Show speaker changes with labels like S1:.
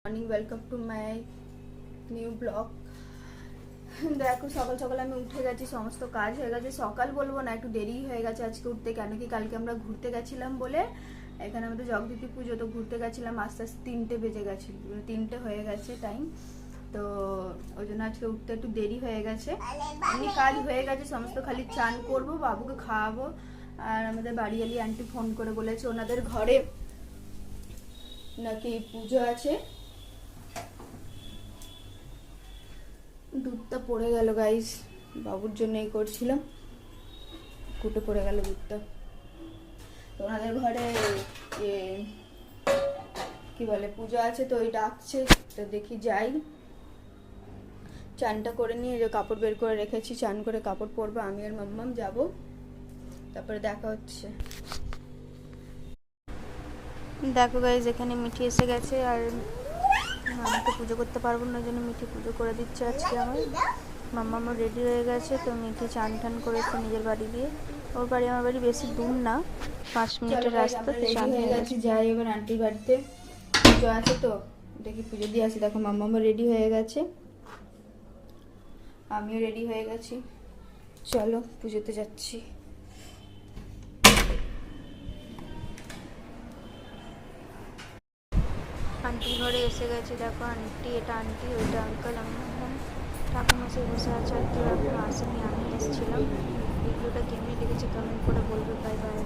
S1: Morning, welcome to my new blog. দেখো সকাল সকাল আমি উঠে গেছি, সমস্ত কাজ হয়ে গেছে। সকাল বলবো না, একটু দেরি হয়ে গেছে আজকে উঠতে, কেন কি কালকে আমরা ঘুরতে গেছিলাম বলে। এখানে আমাদের জগদ্ধাত্রী পুজো, তো ঘুরতে গেছিলাম, আস্তে আস্তে 3টে বেজে গেছে, 3টে হয়ে গেছে টাইম। তো ওই জন্য আজকে উঠতে একটু দেরি হয়ে গেছে। এমনি কাজ হয়ে গেছে সমস্ত, খালি চান করবো, বাবুকে খাওয়াবো। আর আমাদের বাড়িওয়ালি আন্টি ফোন করে বলেছে ওনাদের ঘরে নাকি পুজো আছে। দুধটা পড়ে গেল গাইস, বাবুর জন্যই করছিলাম, কুটে পড়ে গেল দুধটা। তো ওনাদের ঘরে কি বলে পুজো আছে, তো ওই ডাকছে, তো দেখি যাই। চানটা করে নিয়ে যে কাপড় বের করে রেখেছি, চান করে কাপড় পরবো, আমি আর মাম্মাম যাব, তারপরে দেখা হচ্ছে। দেখো গাইস, এখানে মিঠি এসে গেছে, আর আমি তো পুজো করতে পারবো না, ওই জন্য মিঠি পুজো করে দিচ্ছে আজকে আমার। মাম্মা আমার রেডি হয়ে গেছে, তো মিঠি চান টান করেছে নিজের বাড়ি দিয়ে। ওর বাড়ি আমার বাড়ি বেশি দূর না, 5 মিনিটের রাস্তা। তো চান হয়ে গেছে, যাই এবার আন্টির বাড়িতে, পুজো আছে তো দেখি পুজো দিয়ে আসি। দেখো মাম্মা আমার রেডি হয়ে গেছে, আমিও রেডি হয়ে গেছি, চলো পুজোতে যাচ্ছি। আন্টির ঘরে এসে গেছে, দেখো আন্টি, এটা আন্টি, ওইটা আঙ্কেল, আমি ঠাকুমাসে বসে আছে, আর কেউ এখনো আসেনি, আমি এসেছিলাম। ভিডিওটা কেমনি লেগেছে কমেন্ট করে বলবে। Bye bye.